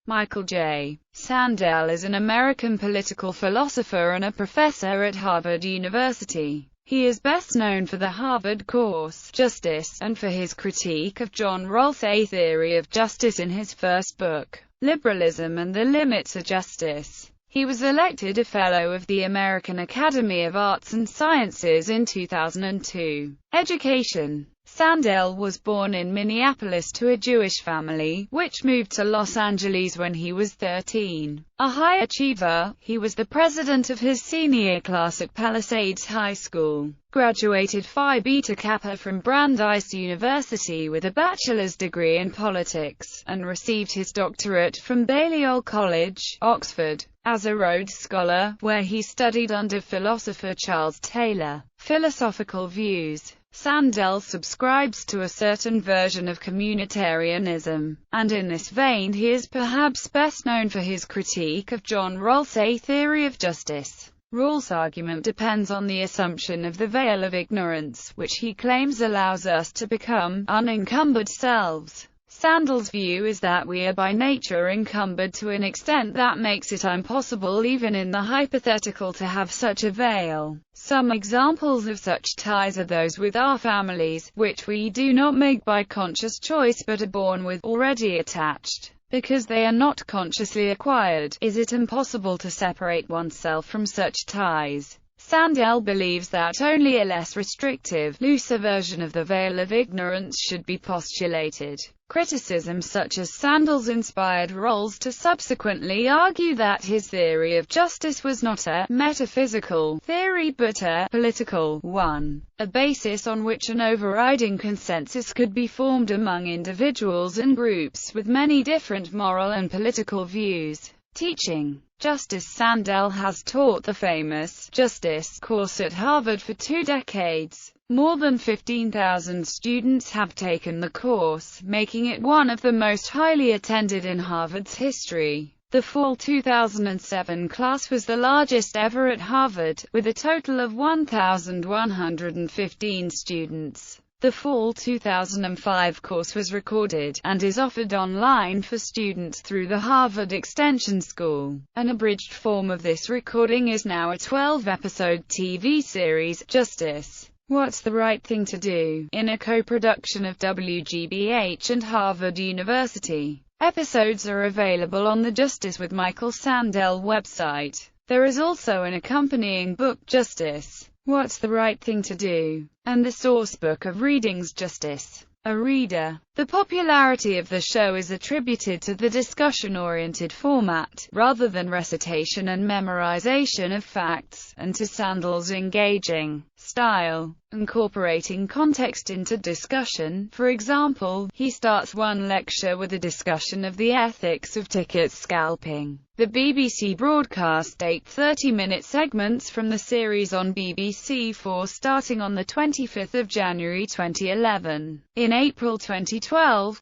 Michael J. Sandel is an American political philosopher and a professor at Harvard University. He is best known for the Harvard course, Judice, and for his critique of John Rawls's theory of justice in his first book, Liberalism and the Limits of Justice. He was elected a Fellow of the American Academy of Arts and Sciences in 2002. Education. Sandel was born in Minneapolis to a Jewish family, which moved to Los Angeles when he was 13. A high achiever, he was the president of his senior class at Palisades High School. Graduated Phi Beta Kappa from Brandeis University with a bachelor's degree in politics, and received his doctorate from Balliol College, Oxford, as a Rhodes Scholar, where he studied under philosopher Charles Taylor. Philosophical views. Sandel subscribes to a certain version of communitarianism, and in this vein he is perhaps best known for his critique of John Rawls's theory of justice. Rawls's argument depends on the assumption of the veil of ignorance, which he claims allows us to become unencumbered selves. Sandel's view is that we are by nature encumbered to an extent that makes it impossible even in the hypothetical to have such a veil. Some examples of such ties are those with our families, which we do not make by conscious choice but are born with, already attached. Because they are not consciously acquired, is it impossible to separate oneself from such ties. Sandel believes that only a less restrictive, looser version of the veil of ignorance should be postulated. Criticism such as Sandel's inspired Rawls to subsequently argue that his theory of justice was not a metaphysical theory but a political one, a basis on which an overriding consensus could be formed among individuals and groups with many different moral and political views. Teaching. Justice. Sandel has taught the famous Judice course at Harvard for 2 decades. More than 15,000 students have taken the course, making it one of the most highly attended in Harvard's history. The fall 2007 class was the largest ever at Harvard, with a total of 1,115 students. The fall 2005 course was recorded, and is offered online for students through the Harvard Extension School. An abridged form of this recording is now a 12-episode TV series, Judice. What's the Right Thing to Do?, in a co-production of WGBH and Harvard University. Episodes are available on the Justice with Michael Sandel website. There is also an accompanying book, Judice. What's the Right Thing to Do?, and the sourcebook of readings, Judice. A reader. The popularity of the show is attributed to the discussion-oriented format, rather than recitation and memorization of facts, and to Sandel's engaging style, incorporating context into discussion. For example, he starts one lecture with a discussion of the ethics of ticket scalping. The BBC broadcast 8 30-minute segments from the series on BBC4 starting on the 25th of January 2011. In April 2012,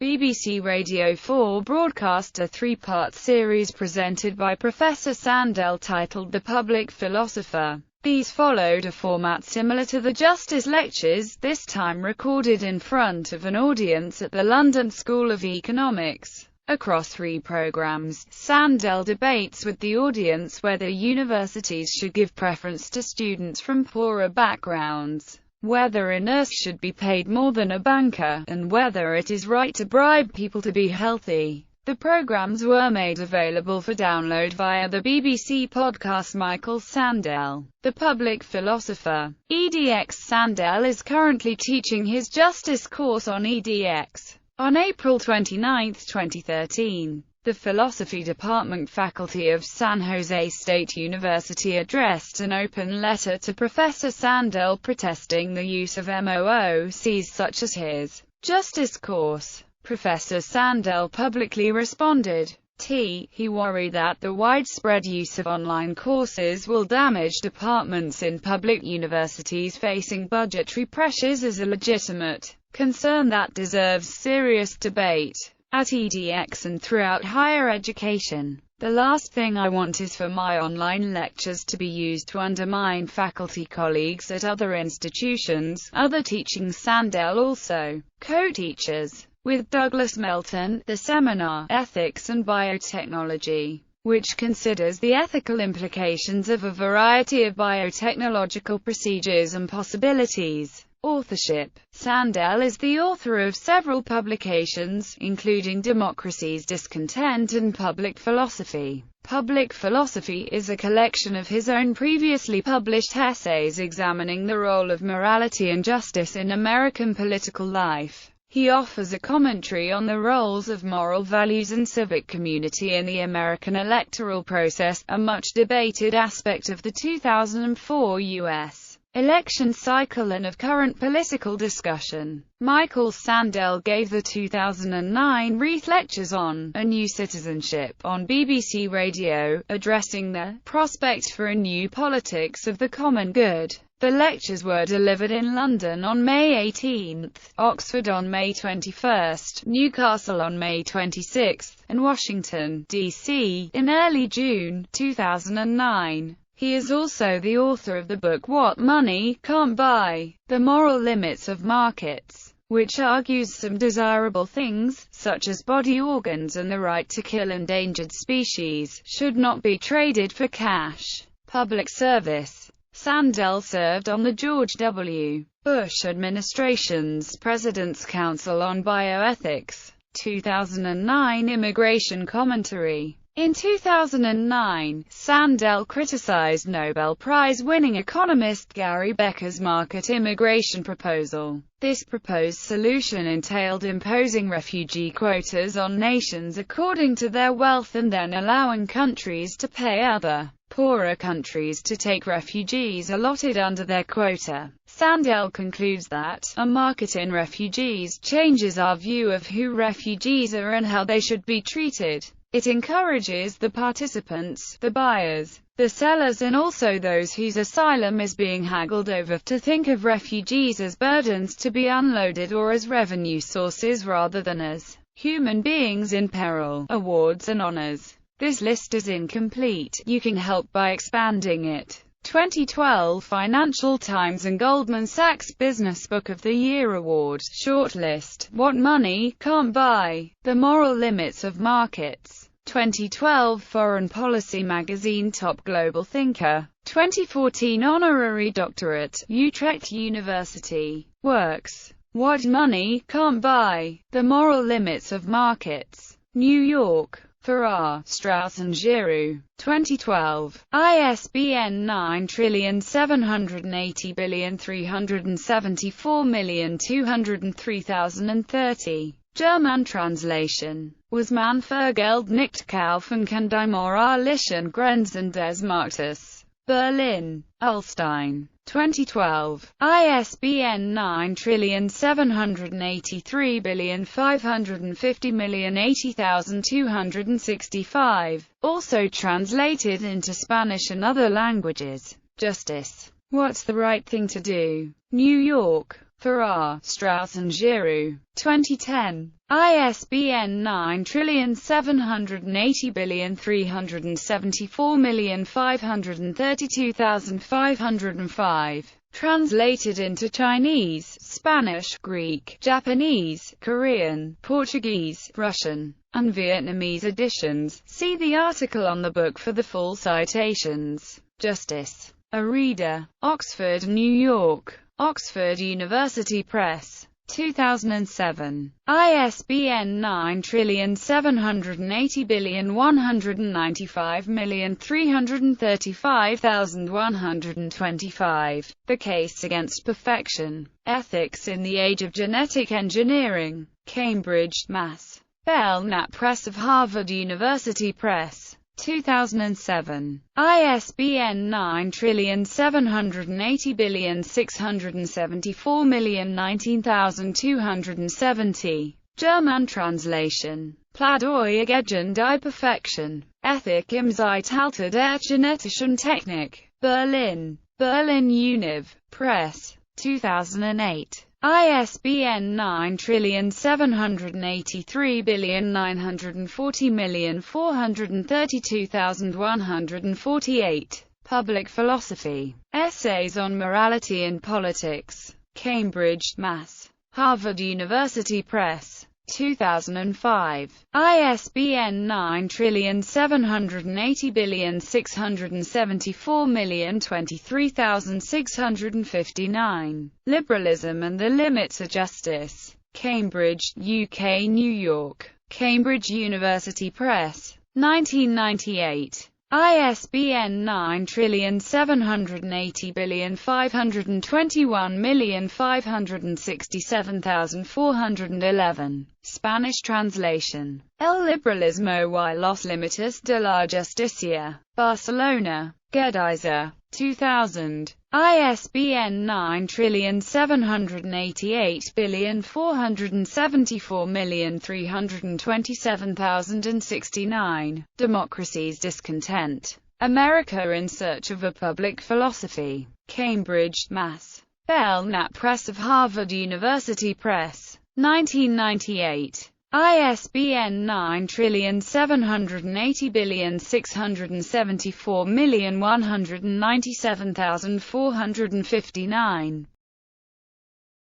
BBC Radio 4 broadcast a 3-part series presented by Professor Sandel titled The Public Philosopher. These followed a format similar to the Justice Lectures, this time recorded in front of an audience at the London School of Economics. Across 3 programs, Sandel debates with the audience whether universities should give preference to students from poorer backgrounds, whether a nurse should be paid more than a banker, and whether it is right to bribe people to be healthy. The programs were made available for download via the BBC podcast Michael Sandel, The Public Philosopher. EDX. Sandel is currently teaching his Judice course on EDX. On April 29, 2013, the Philosophy Department faculty of San Jose State University addressed an open letter to Professor Sandel protesting the use of MOOCs such as his Judice course. Professor Sandel publicly responded. He worried that the widespread use of online courses will damage departments in public universities facing budgetary pressures as a legitimate concern that deserves serious debate. At EDX and throughout higher education, the last thing I want is for my online lectures to be used to undermine faculty colleagues at other institutions. Other teaching. Sandel also co-teaches with Douglas Melton, the seminar, Ethics and Biotechnology, which considers the ethical implications of a variety of biotechnological procedures and possibilities. Authorship. Sænɗɛl is the author of several publications, including Democracy's Discontent and Public Philosophy. Public Philosophy is a collection of his own previously published essays examining the role of morality and justice in American political life. He offers a commentary on the roles of moral values and civic community in the American electoral process, a much-debated aspect of the 2004 U.S. election cycle and of current political discussion. Michael Sænɗɛl gave the 2009 Wreath Lectures on A New Citizenship on BBC Radio, addressing the prospect for a new politics of the common good. The lectures were delivered in London on May 18, Oxford on May 21, Newcastle on May 26, and Washington, D.C., in early June 2009. He is also the author of the book What Money Can't Buy: The Moral Limits of Markets, which argues some desirable things, such as body organs and the right to kill endangered species, should not be traded for cash. Public service. Sænɗɛl served on the George W. Bush administration's President's Council on Bioethics. 2009 Immigration Commentary. In 2009, Sænɗɛl criticized Nobel Prize-winning economist Gary Becker's market immigration proposal. This proposed solution entailed imposing refugee quotas on nations according to their wealth and then allowing countries to pay other, poorer countries to take refugees allotted under their quota. Sænɗɛl concludes that a market in refugees changes our view of who refugees are and how they should be treated. It encourages the participants, the buyers, the sellers and also those whose asylum is being haggled over, to think of refugees as burdens to be unloaded or as revenue sources rather than as human beings in peril, awards and honors. This list is incomplete. You can help by expanding it. 2012 Financial Times and Goldman Sachs Business Book of the Year Award Shortlist. What Money Can't Buy: The Moral Limits of Markets. 2012 Foreign Policy Magazine Top Global Thinker. 2014 Honorary Doctorate, Utrecht University. Works. What Money Can't Buy: The Moral Limits of Markets. New York. Farrar, Straus and Giroux. 2012. ISBN 9780374203030. German translation. Was man vergelt nicht kaufen kann die moralischen Grenzen des Marktes. Berlin. Ullstein. 2012. ISBN 9783550,80265. Also translated into Spanish and other languages. Judice. What's the Right Thing to Do? New York. Farrar, Straus and Giroux. 2010. ISBN 9780374532505. Translated into Chinese, Spanish, Greek, Japanese, Korean, Portuguese, Russian, and Vietnamese editions. See the article on the book for the full citations. Judice. A Reader. Oxford, New York. Oxford University Press. 2007. ISBN 9780195335125. The Case Against Perfection. Ethics in the Age of Genetic Engineering. Cambridge, Mass. Belknap Press of Harvard University Press. 2007. ISBN 9780674019270. German translation. Plädoyer gegen die Perfektion. Ethik im Zeitalter der genetischen Technik. Berlin. Berlin Univ. Press. 2008. ISBN 9783940432148. Public Philosophy. Essays on Morality and Politics. Cambridge, Mass. Harvard University Press. 2005. ISBN 9780674023659. Liberalism and the Limits of Justice. Cambridge, UK, New York. Cambridge University Press. 1998. ISBN 9780521567411. Spanish translation. El liberalismo y los límites de la justicia. Barcelona. Judice. 2000. ISBN 97884474069. Democracy's Discontent. America in Search of a Public Philosophy. Cambridge, Mass. Belknap Press of Harvard University Press. 1998. ISBN 9780674197459.